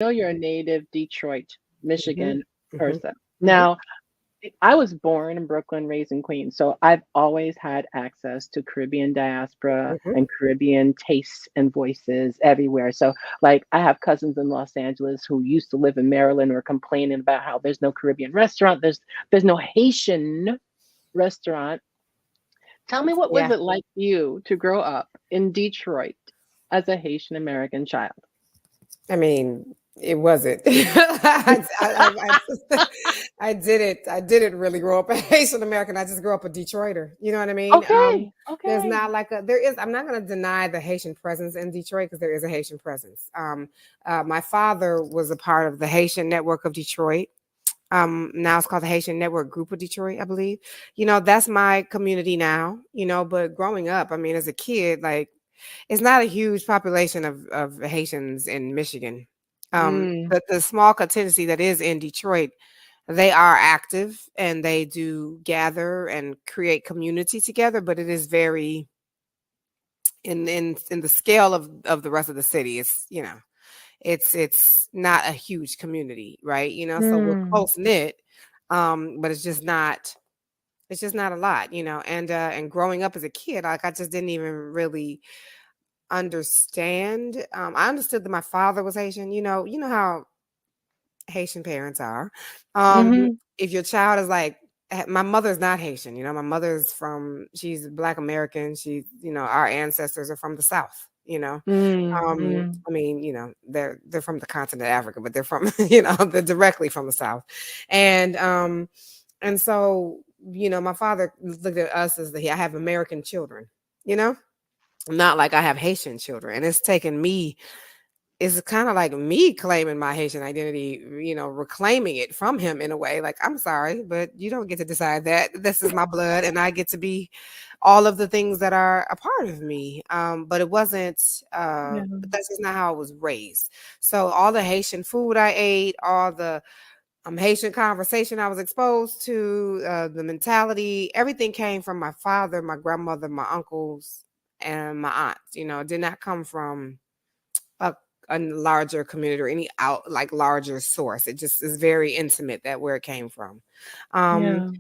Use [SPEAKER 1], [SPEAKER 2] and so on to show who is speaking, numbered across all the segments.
[SPEAKER 1] know you're a native Detroit,
[SPEAKER 2] Hmm.
[SPEAKER 1] Michigan
[SPEAKER 2] Hmm.
[SPEAKER 1] person.
[SPEAKER 2] Hmm.
[SPEAKER 1] Now, I was born in Brooklyn, raised in Queens, so I've always had access to Caribbean diaspora
[SPEAKER 2] Hmm.
[SPEAKER 1] and Caribbean tastes and voices everywhere. So, like, I have cousins in Los Angeles who used to live in Maryland or complaining about how there's no Caribbean restaurant, there's no Haitian restaurant. Tell me, what was
[SPEAKER 2] Yeah.
[SPEAKER 1] it like for you to grow up in Detroit as a Haitian American child?
[SPEAKER 2] I mean, it wasn't. I didn't. I didn't really grow up a Haitian American. I just grew up a Detroiter. You know what I mean?
[SPEAKER 1] Okay,
[SPEAKER 2] There's
[SPEAKER 1] okay.
[SPEAKER 2] not like a there is. I'm not going to deny the Haitian presence in Detroit because there is a Haitian presence. My father was a part of the Haitian network of Detroit. Now it's called the Haitian Network Group of Detroit, I believe. That's my community now. But growing up, I mean, as a kid, like it's not a huge population of Haitians in Michigan.
[SPEAKER 1] Mm,
[SPEAKER 2] But the small contingency that is in Detroit, they are active and they do gather and create community together, but it is very in the scale of the rest of the city, it's not a huge community, right? So we're
[SPEAKER 1] mm.
[SPEAKER 2] close knit, but it's just not a lot, and growing up as a kid, like I just didn't even really understand. I understood that my father was Haitian. You know how Haitian parents are. Um,
[SPEAKER 1] Mhm.
[SPEAKER 2] if your child is like, my mother's not Haitian. My mother's she's Black American. Our ancestors are from the South.
[SPEAKER 1] Mm, mm.
[SPEAKER 2] I mean, they're from the continent of Africa, but they're from, they're directly from the South, and so my father looked at us as I have American children. You know, not like I have Haitian children, and it's kind of like me claiming my Haitian identity, reclaiming it from him in a way. Like, I'm sorry, but you don't get to decide that. This is my blood, and I get to be all of the things that are a part of me. But it wasn't.
[SPEAKER 1] Yeah.
[SPEAKER 2] But that's just not how I was raised. So all the Haitian food I ate, all the Haitian conversation I was exposed to, the mentality, everything came from my father, my grandmother, my uncles, and my aunts. It did not come from a, a larger community or any out like larger source. It just is very intimate that where it came from. Um,
[SPEAKER 1] Yeah.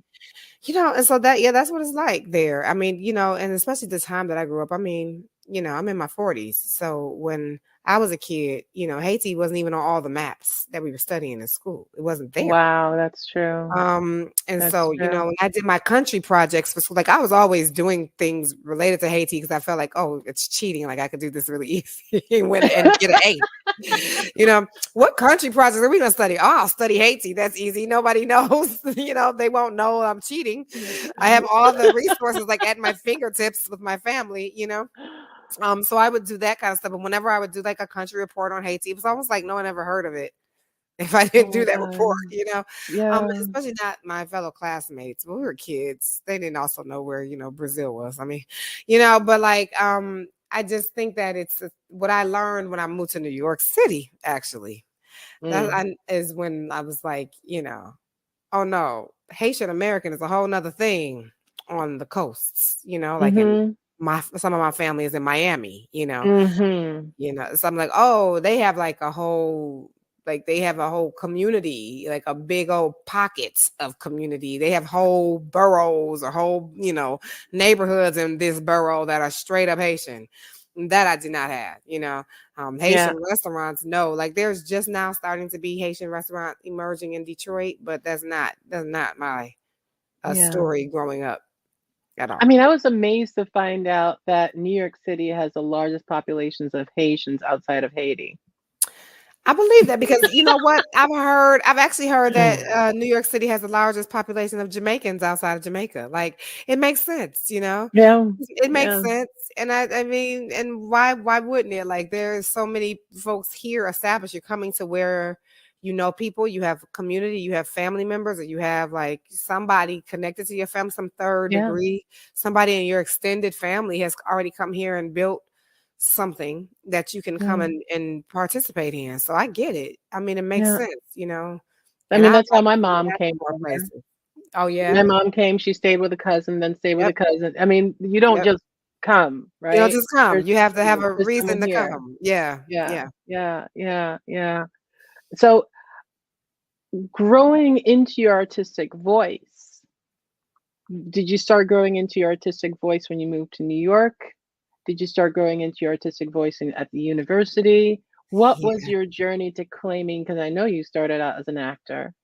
[SPEAKER 2] and so that's what it's like there. I mean, and especially the time that I grew up. I mean, I'm in my 40s. So when I was a kid, Haiti wasn't even on all the maps that we were studying in school. It wasn't there.
[SPEAKER 1] Wow, that's true.
[SPEAKER 2] And
[SPEAKER 1] That's
[SPEAKER 2] so,
[SPEAKER 1] true.
[SPEAKER 2] when I did my country projects for school, like I was always doing things related to Haiti because I felt like, oh, it's cheating. Like I could do this really easy and get an A. What country projects are we gonna study? Oh, I'll study Haiti. That's easy. Nobody knows. They won't know I'm cheating. I have all the resources like at my fingertips with my family. So I would do that kind of stuff. But whenever I would do like a country report on Haiti, it was almost like no one ever heard of it if I
[SPEAKER 1] Oh
[SPEAKER 2] didn't
[SPEAKER 1] my
[SPEAKER 2] do that report,
[SPEAKER 1] God. Yeah.
[SPEAKER 2] especially not my fellow classmates. When we were kids, they didn't also know where, Brazil was. I mean, but like, I just think that what I learned when I moved to New York City, actually,
[SPEAKER 1] Mm.
[SPEAKER 2] is when I was like, oh no, Haitian American is a whole nother thing on the coasts, like in
[SPEAKER 1] Mhm.
[SPEAKER 2] some of my family is in Miami,
[SPEAKER 1] Mhm.
[SPEAKER 2] So I'm like, oh, they have like a whole community, like a big old pockets of community. They have whole boroughs or whole, neighborhoods in this borough that are straight up Haitian. That I did not have.
[SPEAKER 1] Yeah.
[SPEAKER 2] Haitian restaurants, no, like there's just now starting to be Haitian restaurant emerging in Detroit, but that's not my
[SPEAKER 1] Yeah.
[SPEAKER 2] story growing up at
[SPEAKER 1] I
[SPEAKER 2] all.
[SPEAKER 1] mean, I was amazed to find out that New York City has the largest populations of Haitians outside of Haiti.
[SPEAKER 2] I believe that because you know what? I've actually heard that New York City has the largest population of Jamaicans outside of Jamaica. Like it makes sense.
[SPEAKER 1] Yeah.
[SPEAKER 2] It makes
[SPEAKER 1] Yeah.
[SPEAKER 2] sense. And I mean, and why wouldn't it? Like there's so many folks here established. You're coming to where you know people, you have community, you have family members, or you have like somebody connected to your family, some third
[SPEAKER 1] Yeah.
[SPEAKER 2] degree, somebody in your extended family has already come here and built something that you can come
[SPEAKER 1] Yeah.
[SPEAKER 2] and participate in. So I get it. I mean, it makes
[SPEAKER 1] Yeah.
[SPEAKER 2] sense.
[SPEAKER 1] I
[SPEAKER 2] And
[SPEAKER 1] mean,
[SPEAKER 2] I'd
[SPEAKER 1] that's how
[SPEAKER 2] like
[SPEAKER 1] my
[SPEAKER 2] to see
[SPEAKER 1] mom
[SPEAKER 2] that
[SPEAKER 1] came
[SPEAKER 2] in more
[SPEAKER 1] over.
[SPEAKER 2] places. Oh yeah.
[SPEAKER 1] My mom came, she stayed with a cousin, then stayed with a
[SPEAKER 2] Yep.
[SPEAKER 1] cousin. I mean, you don't
[SPEAKER 2] Yep.
[SPEAKER 1] just come,
[SPEAKER 2] You don't
[SPEAKER 1] right?
[SPEAKER 2] just come.
[SPEAKER 1] There's
[SPEAKER 2] You have to have a
[SPEAKER 1] there's
[SPEAKER 2] reason
[SPEAKER 1] someone
[SPEAKER 2] to
[SPEAKER 1] here.
[SPEAKER 2] come. Yeah.
[SPEAKER 1] Yeah.
[SPEAKER 2] Yeah.
[SPEAKER 1] Yeah. Yeah. Yeah. So growing into your artistic voice, did you start growing into your artistic voice when you moved to New York? Did you start growing into your artistic voice at the university? What was
[SPEAKER 2] Yeah.
[SPEAKER 1] your journey to claiming, because I know you started out as an actor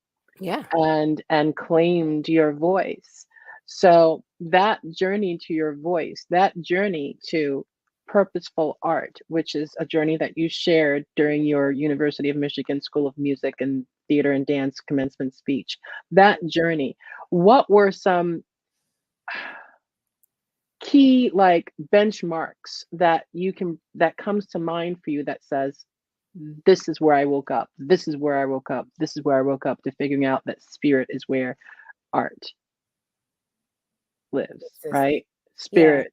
[SPEAKER 2] Yeah.
[SPEAKER 1] and claimed your voice. So that journey to your voice, that journey to purposeful art, which is a journey that you shared during your University of Michigan School of Music and Theater and Dance commencement speech, that journey, what were some key like benchmarks that that comes to mind for you that says, this is where I woke up, this is where I woke up, this is where I woke up to figuring out that spirit is where art lives,
[SPEAKER 2] It's just,
[SPEAKER 1] right?
[SPEAKER 2] yeah.
[SPEAKER 1] Spirit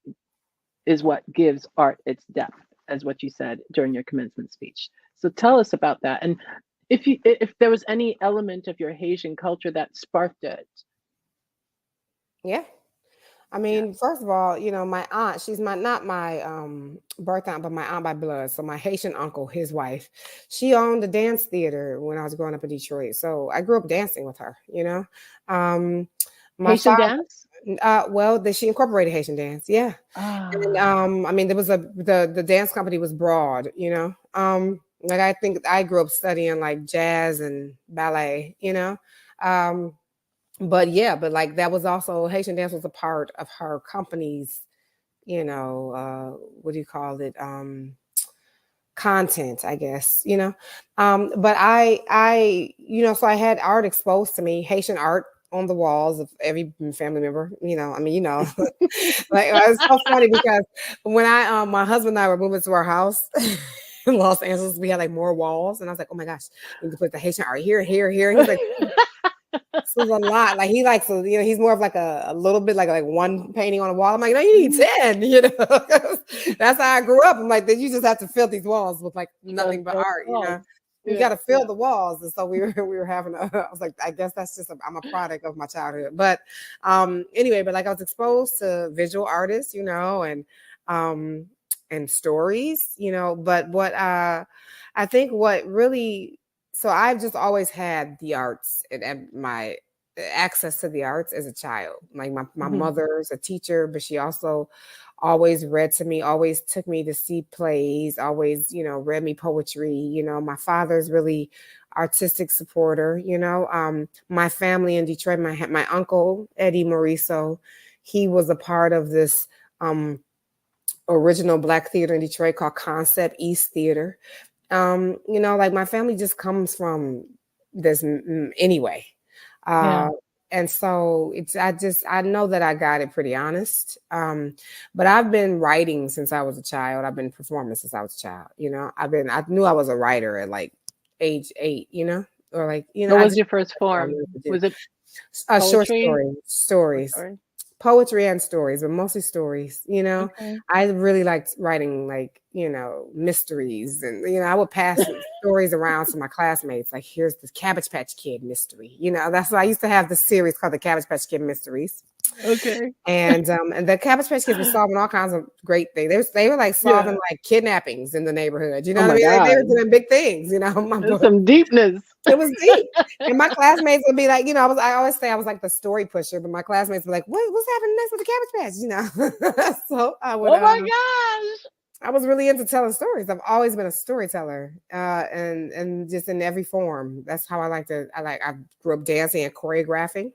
[SPEAKER 1] is what gives art its depth, as what you said during your commencement speech. So tell us about that. And if there was any element of your Haitian culture that sparked it.
[SPEAKER 2] Yeah. I
[SPEAKER 1] Yeah.
[SPEAKER 2] mean, first of all, my aunt, she's not my birth aunt, but my aunt by blood. So my Haitian uncle, his wife, she owned a dance theater when I was growing up in Detroit. So I grew up dancing with her. Um, my
[SPEAKER 1] Haitian
[SPEAKER 2] father,
[SPEAKER 1] dance?
[SPEAKER 2] well, she incorporated Haitian dance, yeah. And
[SPEAKER 1] Ah,
[SPEAKER 2] I mean, there was the dance company was broad. Like I think I grew up studying like jazz and ballet. Um, but yeah, but like that was also Haitian dance was a part of her company's, what do you call it? Content, I guess. But so I had art exposed to me, Haitian art on the walls of every family member. I mean, like it's so funny because when my husband and I were moving to our house in Los Angeles, we had like more walls, and I was like, oh my gosh, we need to put the Haitian art here, here, here. And he's like, this is a lot. Like he likes to, he's more of like a little bit like one painting on a wall. I'm like, no, you need 10, 'cause that's how I grew up. I'm like, then you just have to fill these walls with like nothing but art. You got
[SPEAKER 1] Yeah,
[SPEAKER 2] to fill the walls. And so we were having I was like, I guess that's just I'm a product of my childhood. But anyway, but like I was exposed to visual artists, and stories. But what I think what really so I've just always had the arts and my access to the arts as a child. Like my
[SPEAKER 1] Mhm.
[SPEAKER 2] mother's a teacher, but she also always read to me, always took me to see plays, always, read me poetry. My father's really artistic supporter. My family in Detroit, my uncle, Eddie Morisseau, he was a part of this original Black theater in Detroit called Concept East Theater. Like my family just comes from this anyway.
[SPEAKER 1] Yeah.
[SPEAKER 2] Uh, and so I know that I got it pretty honest. But I've been writing since I was a child. I've been performing since I was a child. I knew I was a writer at like age 8, or like,
[SPEAKER 1] What
[SPEAKER 2] I
[SPEAKER 1] was
[SPEAKER 2] just
[SPEAKER 1] your first
[SPEAKER 2] I
[SPEAKER 1] form?
[SPEAKER 2] wanted to do.
[SPEAKER 1] Was it
[SPEAKER 2] Short
[SPEAKER 1] poetry or
[SPEAKER 2] stories,
[SPEAKER 1] story?
[SPEAKER 2] poetry and stories, but mostly stories.
[SPEAKER 1] Okay.
[SPEAKER 2] I really liked writing like, mysteries, and I would pass stories around to my classmates. Like, here's the Cabbage Patch Kid mystery. That's why I used to have this series called the Cabbage Patch Kid Mysteries.
[SPEAKER 1] Okay.
[SPEAKER 2] And the Cabbage Patch Kids were solving all kinds of great things. They were like solving
[SPEAKER 1] Yeah.
[SPEAKER 2] like kidnappings in the neighborhood. You know
[SPEAKER 1] Oh
[SPEAKER 2] what I
[SPEAKER 1] my
[SPEAKER 2] mean? Like they were
[SPEAKER 1] God.
[SPEAKER 2] doing big things. My
[SPEAKER 1] There's
[SPEAKER 2] book.
[SPEAKER 1] some deepness.
[SPEAKER 2] It was deep. And my classmates would be like, I always say I was like the story pusher, but my classmates were like, what's happening next with the Cabbage Patch? So
[SPEAKER 1] Oh my gosh.
[SPEAKER 2] I was really into telling stories. I've always been a storyteller, and just in every form. That's how I grew up dancing and choreographing.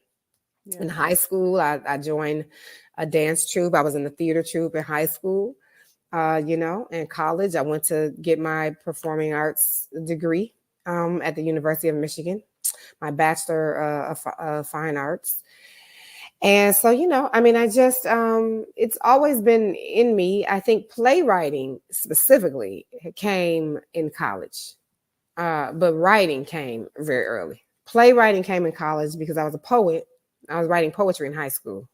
[SPEAKER 2] In
[SPEAKER 1] Yeah.
[SPEAKER 2] high school, I joined a dance troupe. I was in the theater troupe in high school. In college, I went to get my performing arts degree at the University of Michigan, my Bachelor of Fine Arts. And so, I mean, I just, it's always been in me. I think playwriting specifically came in college, but writing came very early. Playwriting came in college because I was a poet. I was writing poetry in high school.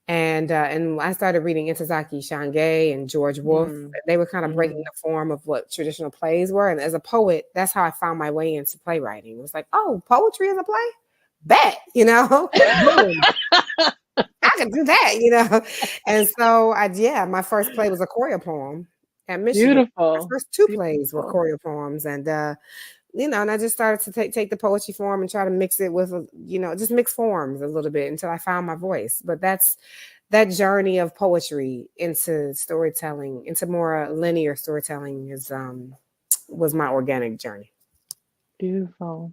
[SPEAKER 2] And I started reading Intozaki Shange and George Wolfe. They were kind of breaking the form of what traditional plays were. And as a poet, that's how I found my way into playwriting. It was like, oh, poetry is a play? Bet, boom. I can do that. And so my first play was a choreo poem at Michigan. My
[SPEAKER 1] Beautiful.
[SPEAKER 2] first two plays were
[SPEAKER 1] Beautiful.
[SPEAKER 2] choreo poems. And and I just started to take the poetry form and try to mix it with, just mix forms a little bit until I found my voice. But that's that journey of poetry into storytelling, into more linear storytelling was my organic journey.
[SPEAKER 1] Beautiful.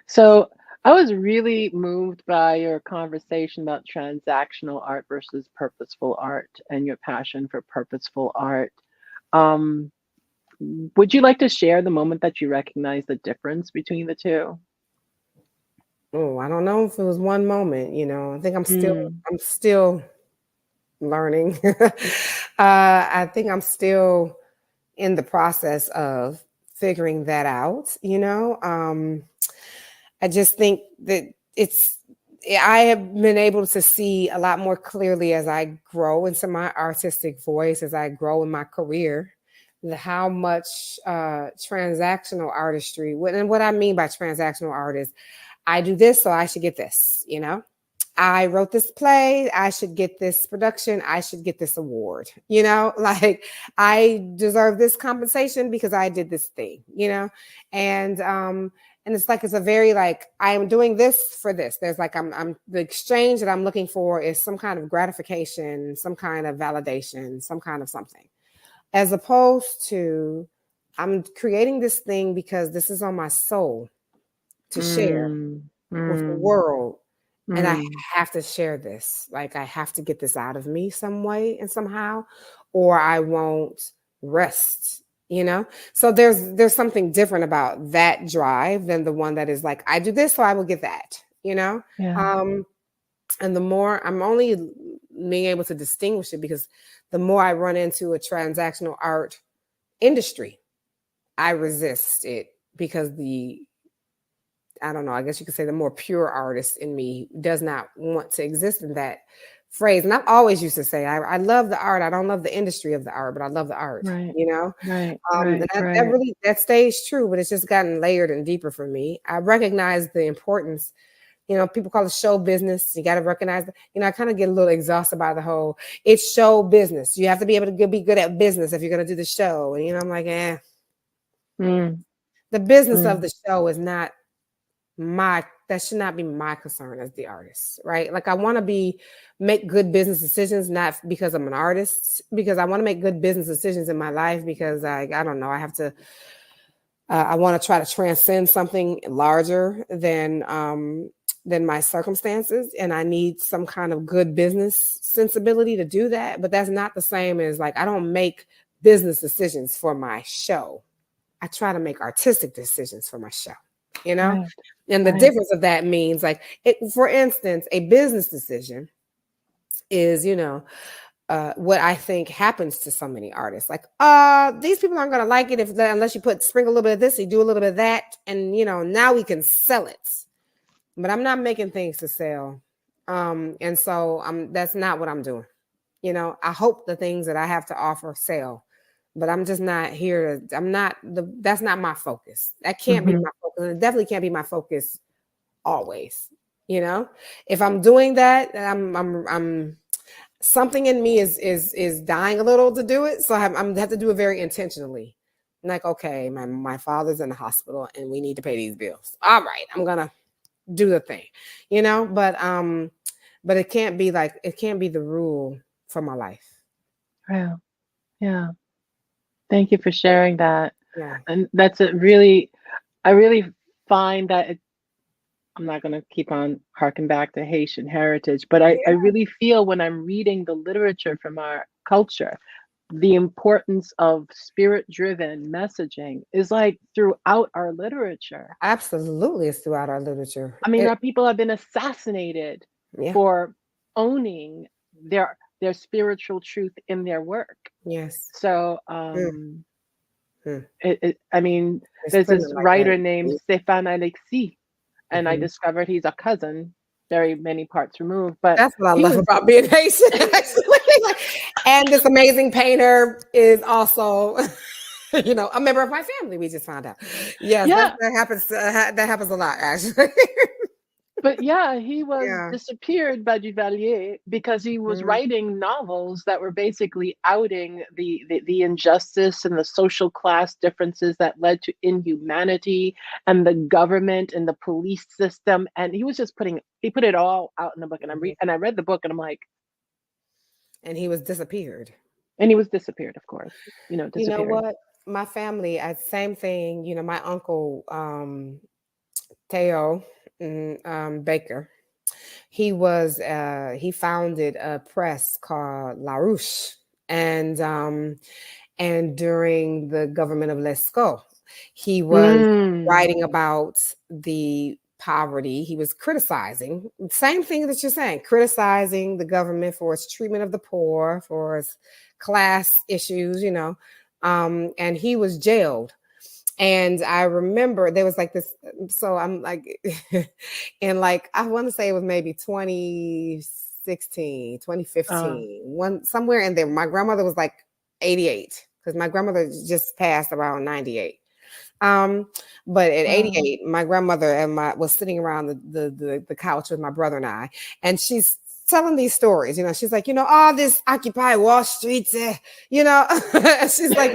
[SPEAKER 1] So I was really moved by your conversation about transactional art versus purposeful art and your passion for purposeful art. Um, would you like to share the moment that you recognize the difference between the two?
[SPEAKER 2] Oh, I don't know if it was one moment, I think I'm
[SPEAKER 1] Mm,
[SPEAKER 2] still learning. I think I'm still in the process of figuring that out, I just think that I have been able to see a lot more clearly as I grow into my artistic voice, as I grow in my career, how much transactional artistry, and what I mean by transactional art is I do this, so I should get this, I wrote this play, I should get this production, I should get this award, like I deserve this compensation because I did this thing, and it's like, it's a very like, I am doing this for this. There's like, I'm the exchange that I'm looking for is some kind of gratification, some kind of validation, some kind of something, as opposed to I'm creating this thing because this is on my soul to share with the world. And I have to share this. Like, I have to get this out of me some way and somehow, or I won't rest, So there's something different about that drive than the one that is like, I do this, so I will get that,
[SPEAKER 1] yeah.
[SPEAKER 2] And the more I'm only being able to distinguish it because the more I run into a transactional art industry, I resist it because I don't know, I guess you could say the more pure artist in me does not want to exist in that phrase. And I've always used to say, I love the art. I don't love the industry of the art, but I love the art,
[SPEAKER 1] Right. Right.
[SPEAKER 2] That really, that stays true, but it's just gotten layered and deeper for me. I recognize the importance, people call it show business. You got to recognize, I kind of get a little exhausted by the whole, it's show business. You have to be able to be good at business if you're going to do the show. And, I'm like, the business of the show is not that should not be my concern as the artist, right? Like, I want to make good business decisions, not because I'm an artist, because I want to make good business decisions in my life because I don't know, I have to, I want to try to transcend something larger than my circumstances. And I need some kind of good business sensibility to do that. But that's not the same as like, I don't make business decisions for my show. I try to make artistic decisions for my show.
[SPEAKER 1] Right.
[SPEAKER 2] And the difference of that means like, for instance, a business decision is, what I think happens to so many artists. Like, these people aren't going to like it unless you sprinkle a little bit of this, you do a little bit of that. And, now we can sell it, but I'm not making things to sell. And so that's not what I'm doing. I hope the things that I have to offer sell, but I'm just not here to, that's not my focus. That can't be my focus. It definitely can't be my focus always. If I'm doing that, I'm something in me is dying a little to do it. So I have to do it very intentionally. Like, okay, my father's in the hospital and we need to pay these bills. All right, I'm gonna do the thing, but it can't be the rule for my life.
[SPEAKER 1] Wow. Yeah. Thank you for sharing that.
[SPEAKER 2] Yeah.
[SPEAKER 1] And that's I really find that I'm not going to keep on harking back to Haitian heritage, but I really feel when I'm reading the literature from our culture, the importance of spirit-driven messaging is like throughout our literature.
[SPEAKER 2] Absolutely, it's throughout our literature.
[SPEAKER 1] I mean, our people have been assassinated for owning their spiritual truth in their work.
[SPEAKER 2] Yes.
[SPEAKER 1] So, I mean, there's this writer named Stéphane Alexis, and I discovered he's a cousin, very many parts removed. But
[SPEAKER 2] that's what I love about being Haitian, actually. And this amazing painter is also, a member of my family. We just found out. Yes, that happens. That happens a lot, actually.
[SPEAKER 1] But yeah, he was
[SPEAKER 2] Yeah.
[SPEAKER 1] disappeared by Duvalier because he was
[SPEAKER 2] Mhm.
[SPEAKER 1] writing novels that were basically outing the injustice and the social class differences that led to inhumanity and the government and the police system. And he was just he put it all out in the book. And I read the book and I'm like,
[SPEAKER 2] And he was disappeared.
[SPEAKER 1] and he was disappeared, of course,
[SPEAKER 2] You know
[SPEAKER 1] disappeared.
[SPEAKER 2] what? My family, same thing. My uncle, Theo Baker, he founded a press called La Ruche, and during the government of Lescaut, he was
[SPEAKER 1] Mm.
[SPEAKER 2] writing about the poverty. He was criticizing same thing that you're saying, criticizing the government for its treatment of the poor, for its class issues, and he was jailed. And I remember there was like this, so I'm like, and like, I want to say it was maybe 2016, twenty
[SPEAKER 1] Uh,
[SPEAKER 2] fifteen, somewhere in there. My grandmother was like 88 because my grandmother just passed around 98. Um, but at
[SPEAKER 1] uh,
[SPEAKER 2] 88, my grandmother was sitting around the couch with my brother and I, and she's telling these stories. She's like, all this Occupy Wall Street, she's like,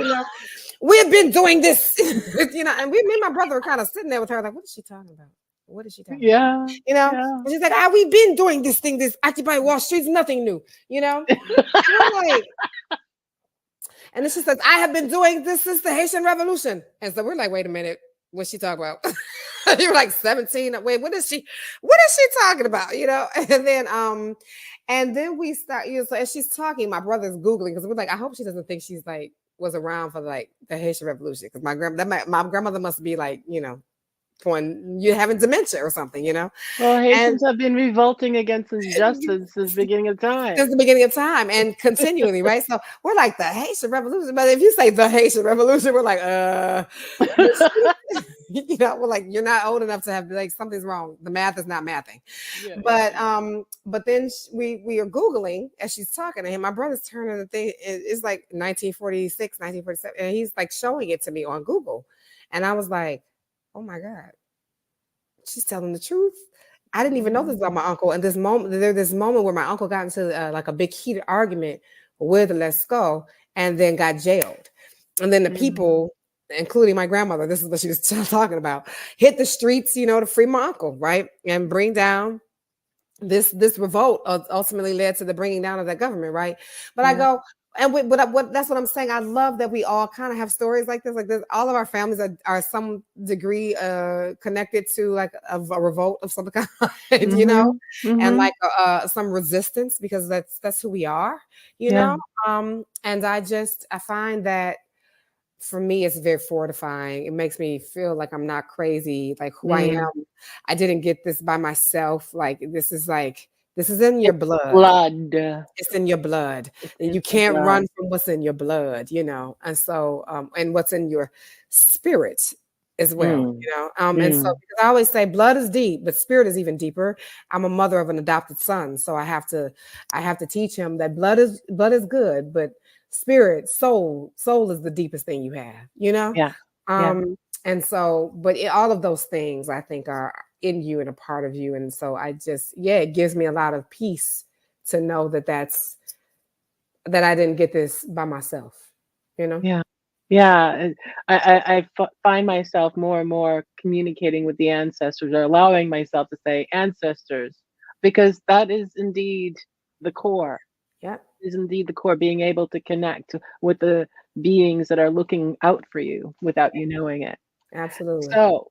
[SPEAKER 2] we've been doing this, and me and my brother were kind of sitting there with her, like, what is she talking about? What is she talking about?
[SPEAKER 1] yeah, yeah.
[SPEAKER 2] And she's like, we've been doing this Occupy Wall Street's nothing new, And I'm like, and then she says, I have been doing this since the Haitian Revolution. And so we're like, wait a minute, what's she talking about? You're like 17. Wait, what is she talking about? And then we start, so as she's talking, my brother's Googling because we're like, I hope she doesn't think she's like was around for like the Haitian Revolution. Because my grandmother must be like, when you're having dementia or something,
[SPEAKER 1] Well,
[SPEAKER 2] and
[SPEAKER 1] Haitians have been revolting against injustice since the beginning of
[SPEAKER 2] since
[SPEAKER 1] time.
[SPEAKER 2] the beginning of time and continually, right? So we're like the Haitian Revolution, but if you say the Haitian Revolution, we're like, we're like, you're not old enough to have like something's wrong. The math is not mathing.
[SPEAKER 1] Yeah,
[SPEAKER 2] But
[SPEAKER 1] yeah.
[SPEAKER 2] but then we are Googling as she's talking to him. My brother's turning the thing. It's like 1946, 1947, and he's like showing it to me on Google, and I was like, oh my God, she's telling the truth. I didn't even know this about my uncle. And this moment where my uncle got into like a big heated argument with Lescaut and then got jailed. And then the people, including my grandmother, this is what she was talking about, hit the streets, to free my uncle, right? And bring down this revolt ultimately led to the bringing down of that government, right? But I
[SPEAKER 1] Yeah.
[SPEAKER 2] go, what that's what I'm saying. I love that we all kind of have stories like this. Like this, all of our families are some degree connected to like a revolt of some kind,
[SPEAKER 1] Mhm.
[SPEAKER 2] and
[SPEAKER 1] Mhm.
[SPEAKER 2] like some resistance because that's who we are,
[SPEAKER 1] Yeah.
[SPEAKER 2] And I find that for me, it's very fortifying. It makes me feel like I'm not crazy, like who I
[SPEAKER 1] Mm.
[SPEAKER 2] am. I didn't get this by myself. This is in your blood.
[SPEAKER 1] Blood.
[SPEAKER 2] It's in your blood.
[SPEAKER 1] It's
[SPEAKER 2] And
[SPEAKER 1] in
[SPEAKER 2] you
[SPEAKER 1] the
[SPEAKER 2] can't
[SPEAKER 1] blood.
[SPEAKER 2] run from what's in your blood, And so, and what's in your spirit as well,
[SPEAKER 1] Mm.
[SPEAKER 2] And so
[SPEAKER 1] Mm.
[SPEAKER 2] because I always say blood is deep, but spirit is even deeper. I'm a mother of an adopted son, so I have to teach him that blood is good, but spirit, soul is the deepest thing you have,
[SPEAKER 1] Yeah. Yeah.
[SPEAKER 2] And so, but all of those things I think are in you and a part of you, and so it gives me a lot of peace to know that I didn't get this by myself,
[SPEAKER 1] Yeah. Yeah. Find myself more and more communicating with the ancestors or allowing myself to say ancestors because that is indeed the core.
[SPEAKER 2] Yeah,
[SPEAKER 1] Is indeed the core, being able to connect with the beings that are looking out for you without you knowing it.
[SPEAKER 2] absolutely.
[SPEAKER 1] So,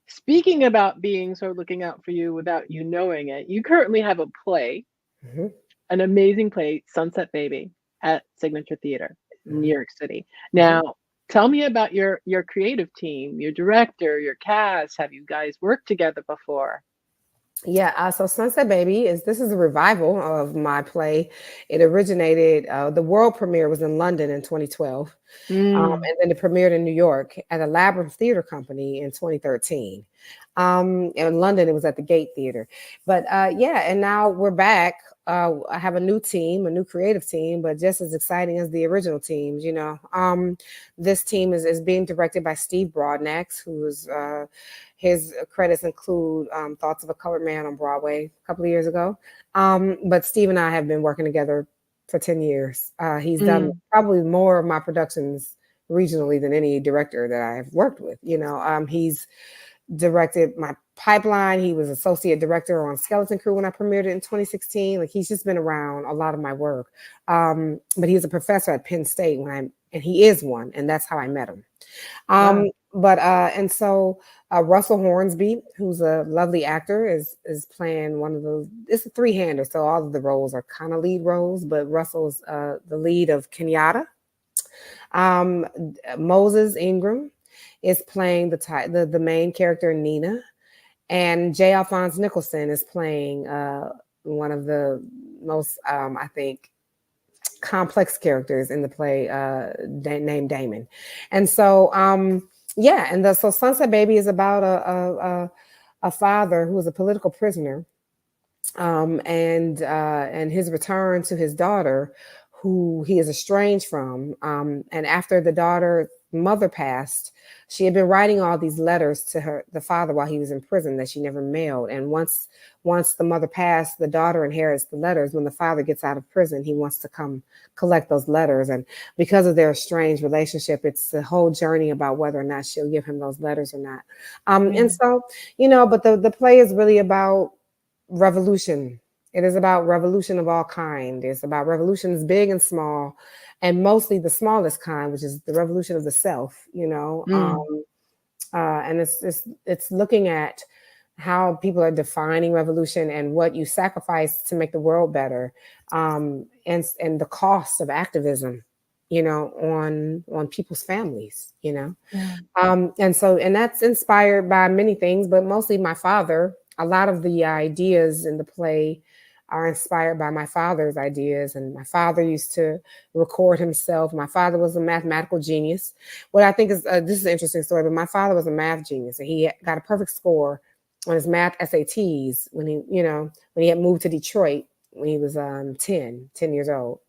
[SPEAKER 1] speaking about beings who are looking out for you without you knowing it, you currently have a play,
[SPEAKER 2] Hmm.
[SPEAKER 1] an amazing play, Sunset Baby, at Signature Theater in New
[SPEAKER 2] Hmm.
[SPEAKER 1] York City.
[SPEAKER 2] Hmm.
[SPEAKER 1] Now, tell me about your creative team, your director, your cast. Have you guys worked together before?
[SPEAKER 2] Yeah, so Sunset Baby is a revival of my play. It originated, the world premiere was in London in 2012.
[SPEAKER 1] Mm.
[SPEAKER 2] And then it premiered in New York at the Labyrinth Theater Company in 2013. In London, it was at the Gate Theater. But yeah, and now we're back. I have a new team, a new creative team, but just as exciting as the original teams, you know. This team is being directed by Steve Broadnax, who's his credits include Thoughts of a Colored Man on Broadway a couple of years ago. But Steve and I have been working together for 10 years. He's done
[SPEAKER 1] Mm.
[SPEAKER 2] probably more of my productions regionally than any director that I've worked with. You know, he's directed my Pipeline. He was associate director on Skeleton Crew when I premiered it in 2016. Like, he's just been around a lot of my work. But he was a professor at Penn State and he is one, and that's how I met him.
[SPEAKER 1] Wow.
[SPEAKER 2] And so Russell Hornsby, who's a lovely actor, is playing one of the. It's a three-hander, so all of the roles are kind of lead roles. But Russell's the lead of Kenyatta. Moses Ingram is playing the main character Nina, and J. Alphonse Nicholson is playing one of the most I think complex characters in the play named Damon. And so yeah, and so Sunset Baby is about a father who is a political prisoner, and his return to his daughter, who he is estranged from. And after the daughter's mother passed, she had been writing all these letters to the father while he was in prison that she never mailed. And once the mother passed, the daughter inherits the letters. When the father gets out of prison, he wants to come collect those letters. And because of their estranged relationship, it's the whole journey about whether or not she'll give him those letters or not. And so, you know, but the play is really about revolution. It is about revolution of all kind. It's about revolutions big and small, and mostly the smallest kind, which is the revolution of the self, you know. And it's looking at how people are defining revolution and what you sacrifice to make the world better, and the cost of activism, you know, on people's families, you know.
[SPEAKER 1] Yeah.
[SPEAKER 2] And that's inspired by many things, but mostly my father. A lot of the ideas in the play are inspired by my father's ideas. And my father used to record himself. My father was a mathematical genius. What I think is, this is an interesting story, but my father was a math genius, and he got a perfect score on his math SATs when he had moved to Detroit when he was 10 years old.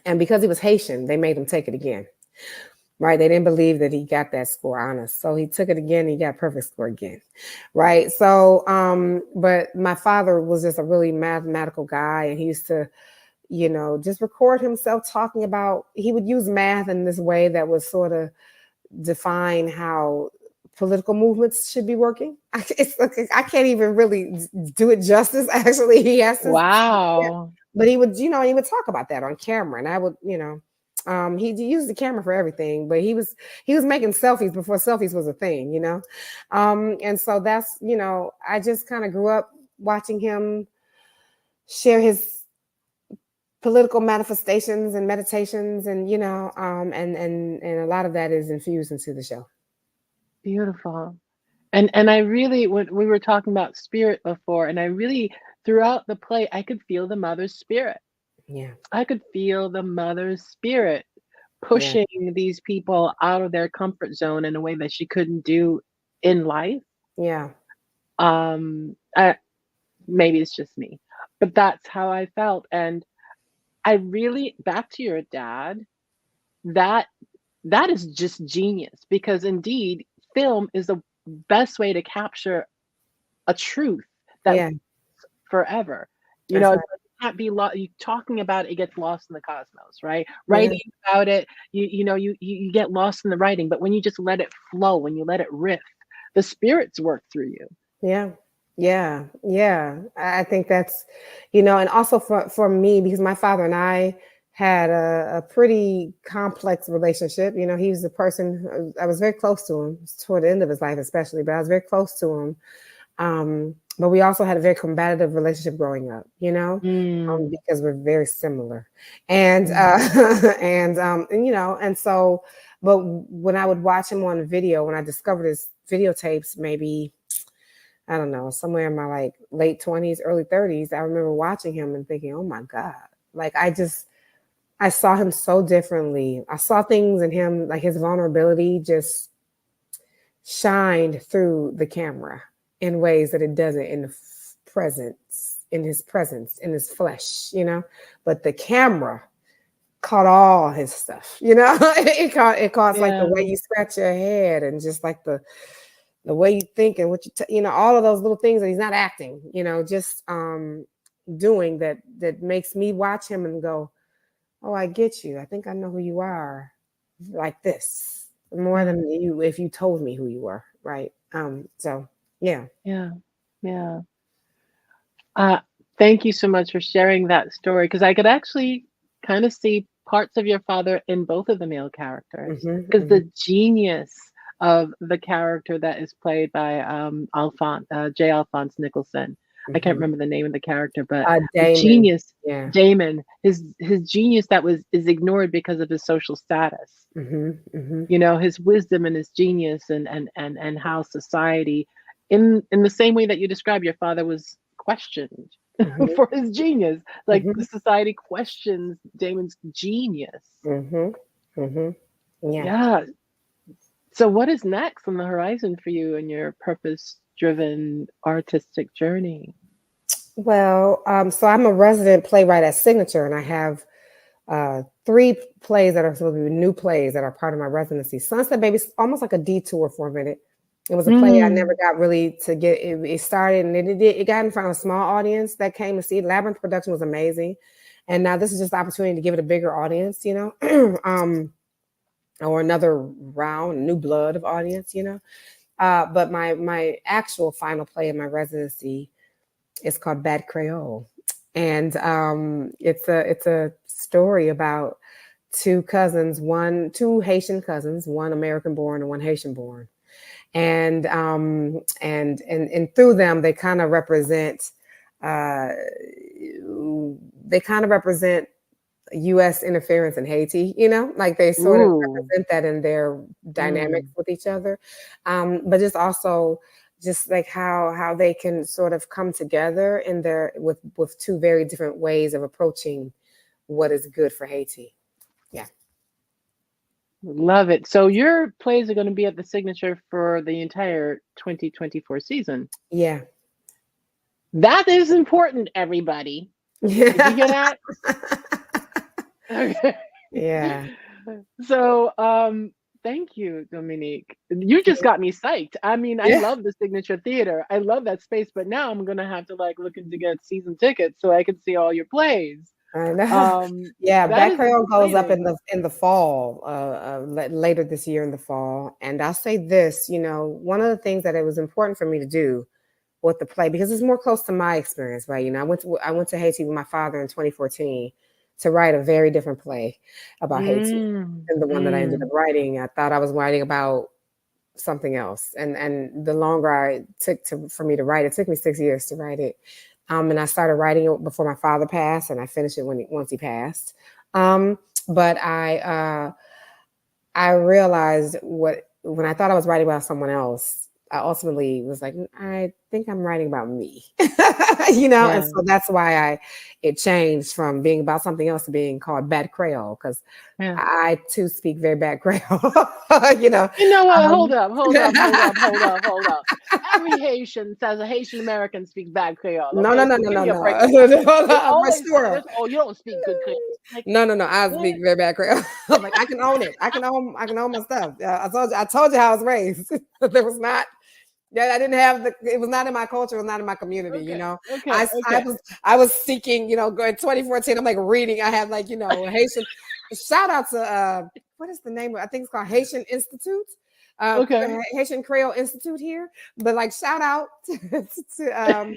[SPEAKER 2] And because he was Haitian, they made him take it again. Right. They didn't believe that he got that score honest. So he took it again. And he got perfect score again. Right. So, but my father was just a really mathematical guy. And he used to, you know, just record himself talking about, he would use math in this way that was sort of define how political movements should be working. I can't even really do it justice. Actually, he has to.
[SPEAKER 1] Wow.
[SPEAKER 2] But he would, you know, he would talk about that on camera, and I would, you know. He used the camera for everything, but he was making selfies before selfies was a thing, you know. And so that's, you know, I just kind of grew up watching him share his political manifestations and meditations, and you know, and a lot of that is infused into the show.
[SPEAKER 1] Beautiful. And I really, when we were talking about spirit before, and I really, throughout the play, I could feel the mother's spirit.
[SPEAKER 2] Yeah,
[SPEAKER 1] I could feel the mother's spirit
[SPEAKER 2] yeah,
[SPEAKER 1] pushing these people out of their comfort zone in a way that she couldn't do in life.
[SPEAKER 2] yeah,
[SPEAKER 1] I, maybe it's just me, but that's how I felt. And I really, back to your dad, that that is just genius, because indeed film is the best way to capture a truth that
[SPEAKER 2] yeah.
[SPEAKER 1] forever. You
[SPEAKER 2] That's
[SPEAKER 1] know,
[SPEAKER 2] right.
[SPEAKER 1] it can't be you talking about it, it gets lost in the cosmos, right?
[SPEAKER 2] Yeah,
[SPEAKER 1] Writing about it, you get lost in the writing, but when you just let it flow, when you let it riff, the spirits work through you.
[SPEAKER 2] yeah, yeah, yeah. I think that's, you know, and also for me, because my father and I had a pretty complex relationship. You know, he was the person I was very close to him toward the end of his life, especially, but I was very close to him. But we also had a very combative relationship growing up, you know,
[SPEAKER 1] Mm,
[SPEAKER 2] because we're very similar. And
[SPEAKER 1] mm,
[SPEAKER 2] and you know, and so, but when I would watch him on video, when I discovered his videotapes, maybe I don't know, somewhere in my like late 20s, early 30s, I remember watching him and thinking, oh my God, like I saw him so differently. I saw things in him, like his vulnerability just shined through the camera in ways that it doesn't in the presence, in his flesh, but the camera caught all his stuff, it caught like the way you scratch your head and just like the way you think and what all of those little things that he's not acting, just doing that makes me watch him and go, oh, I get you. I think I know who you are like this more than you if you told me who you were. Right. So yeah.
[SPEAKER 1] Thank you so much for sharing that story, because I could actually kind of see parts of your father in both of the male characters, because the genius of the character that is played by J. Alphonse Nicholson. I can't remember the name of the character, but the genius, Damon, his genius is ignored because of his social status. His wisdom and his genius and how society, in the same way that you described, your father was questioned for his genius. Like the society questions Damon's genius. Yeah. So what is next on the horizon for you in your purpose-driven artistic journey?
[SPEAKER 2] Well, so I'm a resident playwright at Signature, and I have 3 plays that are supposed to be new plays that are part of my residency. Sunset Baby's almost like a detour for a minute. It was a play I never got really to get. It started, and it got in front of a small audience that came to see it. Labyrinth production was amazing, and now this is just the opportunity to give it a bigger audience, or another round, new blood of audience, But my actual final play in my residency is called Bad Creole, and it's a story about 2 Haitian cousins, one American born and one Haitian born, and through them they kind of represent U.S. interference in Haiti, like they sort of represent that in their dynamics with each other, but just also just like how they can sort of come together in with 2 very different ways of approaching what is good for Haiti. Yeah.
[SPEAKER 1] Love it. So your plays are going to be at the Signature for the entire 2024 season.
[SPEAKER 2] Yeah.
[SPEAKER 1] That is important, everybody. Did you get that? Okay.
[SPEAKER 2] Yeah.
[SPEAKER 1] So thank you, Dominique. You just got me psyched. I mean, I love the Signature Theater. I love that space, but now I'm gonna have to look into get season tickets so I can see all your plays.
[SPEAKER 2] I know. Bad Creole goes up in the fall, later this year in the fall. And I'll say this, one of the things that it was important for me to do with the play, because it's more close to my experience, right? I went to Haiti with my father in 2014 to write a very different play about Haiti than the one that I ended up writing. I thought I was writing about something else, and the longer I took for me to write, it took me 6 years to write it. And I started writing it before my father passed, and I finished it once he passed. But I realized when I thought I was writing about someone else, I ultimately was like, I think I'm writing about me, and so that's why it changed from being about something else to being called Bad Creole, because I too speak very bad Creole.
[SPEAKER 1] You know what? Hold up. Every Haitian says a Haitian American speaks bad Creole. Okay?
[SPEAKER 2] No.
[SPEAKER 1] Oh, you don't speak good Creole.
[SPEAKER 2] No. I speak very bad Creole. Like I can own it. I can own my stuff. I told you how I was raised. There was not. Yeah, I didn't have it was not in my culture, it was not in my community, I was seeking, in 2014, I'm reading, I have Haitian, shout out to, what is the name of, I think it's called Haitian Institute, Haitian Creole Institute here, but shout out to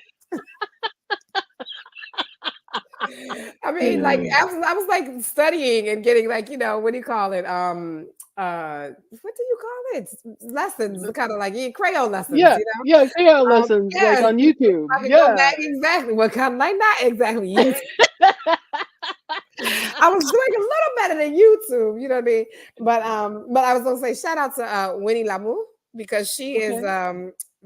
[SPEAKER 2] I mean, I was studying and getting what do you call it? What do you call it? Lessons, kind of Creole lessons.
[SPEAKER 1] Creole lessons on YouTube.
[SPEAKER 2] Exactly. Well, kind of not exactly YouTube. I was doing a little better than YouTube. You know what I mean? But I was gonna say shout out to Winnie Lamour, because she is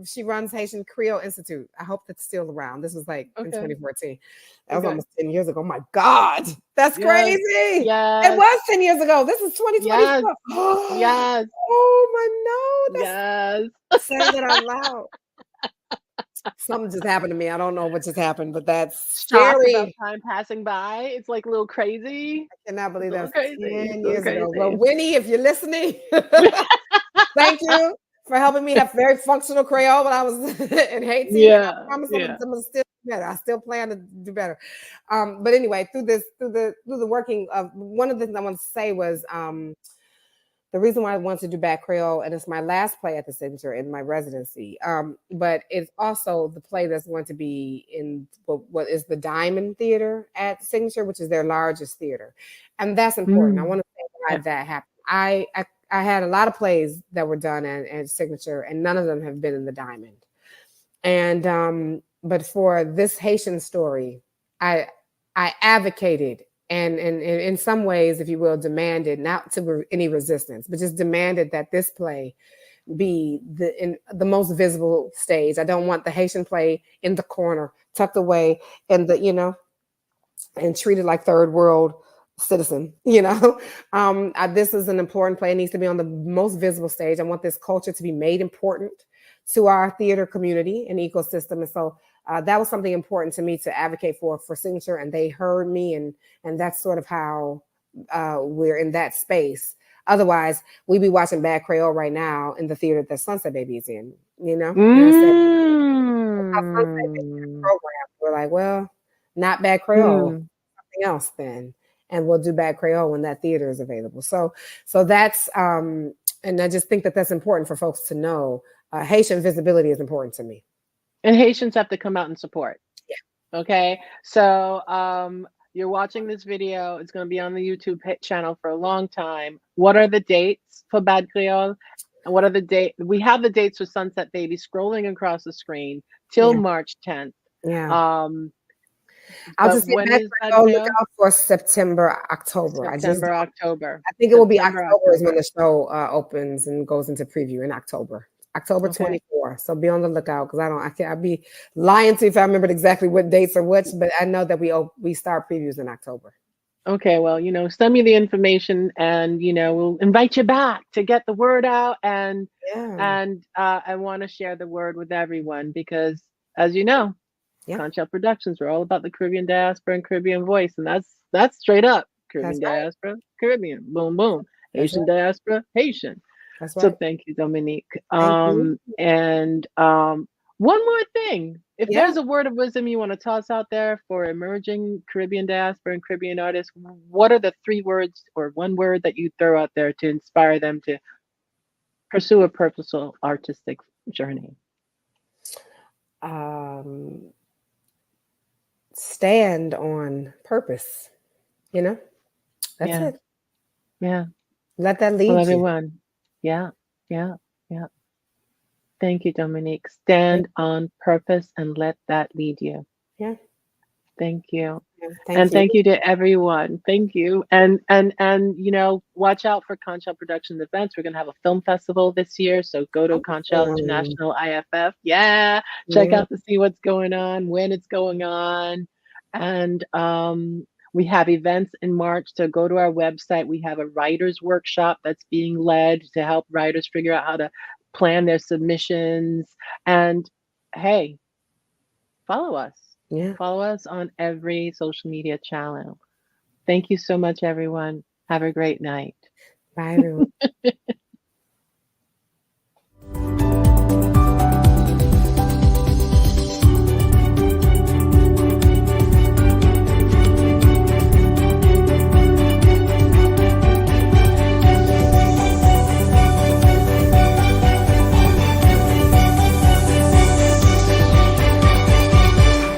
[SPEAKER 2] She runs Haitian Creole Institute. I hope that's still around. This was like in
[SPEAKER 1] Okay.
[SPEAKER 2] 2014. That was
[SPEAKER 1] Okay.
[SPEAKER 2] almost 10 years ago. Oh my God. That's
[SPEAKER 1] Yes.
[SPEAKER 2] crazy. It
[SPEAKER 1] Yes.
[SPEAKER 2] was 10 years ago. This is 2024.
[SPEAKER 1] Yes. Yes.
[SPEAKER 2] Oh my no.
[SPEAKER 1] Yes.
[SPEAKER 2] Saying that out loud. Something just happened to me. I don't know what just happened, but that's
[SPEAKER 1] Shocked about
[SPEAKER 2] scary.
[SPEAKER 1] time passing by. It's like a little crazy.
[SPEAKER 2] I cannot believe
[SPEAKER 1] It's a
[SPEAKER 2] that
[SPEAKER 1] little
[SPEAKER 2] was
[SPEAKER 1] crazy.
[SPEAKER 2] 10
[SPEAKER 1] It's a little
[SPEAKER 2] years ago. Well,
[SPEAKER 1] crazy.
[SPEAKER 2] Winnie, if you're listening, thank you for helping me have very functional Creole when I was in Haiti. And I
[SPEAKER 1] Yeah.
[SPEAKER 2] promise
[SPEAKER 1] Yeah.
[SPEAKER 2] I'm gonna still do better. I still plan to do better. But anyway, through the working of one of the things I wanted to say was the reason why I wanted to do Bad Creole, and it's my last play at the Signature in my residency. But it's also the play that's going to be in what is the Diamond Theater at the Signature, which is their largest theater, and that's important. I want to say why that happened. I had a lot of plays that were done at Signature, and none of them have been in the Diamond. And but for this Haitian story, I advocated and in some ways, if you will, demanded not to any resistance, but just demanded that this play be the most visible stage. I don't want the Haitian play in the corner, tucked away, and and treated like third world citizen. This is an important play. It needs to be on the most visible stage. I want this culture to be made important to our theater community and ecosystem. And so that was something important to me to advocate for Signature, and they heard me, and that's sort of how we're in that space. Otherwise, we'd be watching Bad Creole right now in the theater that Sunset Baby is in, Sunset Baby program. We're like, well, not Bad Creole, something else then. And we'll do Bad Creole when that theater is available. So that's, and I just think that that's important for folks to know. Haitian visibility is important to me.
[SPEAKER 1] And Haitians have to come out and support.
[SPEAKER 2] Yeah.
[SPEAKER 1] Okay. So you're watching this video. It's going to be on the YouTube channel for a long time. What are the dates for Bad Creole? And what are the dates? We have the dates for Sunset Baby scrolling across the screen till March 10th.
[SPEAKER 2] Yeah. I'll just get back to look out for September, October.
[SPEAKER 1] October.
[SPEAKER 2] I think it will be October is when the show opens and goes into preview in October. October 24. So be on the lookout, because I'd be lying to you if I remembered exactly what dates are which, but I know that we start previews in October.
[SPEAKER 1] Okay, well, send me the information, and we'll invite you back to get the word out, and I want to share the word with everyone, because as you know, Conch Productions, we're all about the Caribbean diaspora and Caribbean voice, and that's straight up Caribbean diaspora, Caribbean, boom boom, Haitian diaspora, Haitian.
[SPEAKER 2] That's
[SPEAKER 1] right. So thank you, Dominique.
[SPEAKER 2] Thank
[SPEAKER 1] you. And one more thing. If there's a word of wisdom you want to toss out there for emerging Caribbean diaspora and Caribbean artists, what are the 3 words or 1 word that you throw out there to inspire them to pursue a purposeful artistic journey?
[SPEAKER 2] Stand on purpose. That's it.
[SPEAKER 1] Yeah.
[SPEAKER 2] Let that lead you.
[SPEAKER 1] Everyone. Yeah. Thank you, Dominique. Stand on purpose and let that lead you.
[SPEAKER 2] Yeah.
[SPEAKER 1] Thank you. Thank you to everyone. Thank you. And watch out for Conch Productions events. We're gonna have a film festival this year, so go to Conch International IFF. Yeah, check out to see what's going on, when it's going on, and we have events in March. So go to our website. We have a writers workshop that's being led to help writers figure out how to plan their submissions. And hey, follow us. Follow us on every social media channel. Thank you so much, everyone. Have a great night.
[SPEAKER 2] Bye, everyone.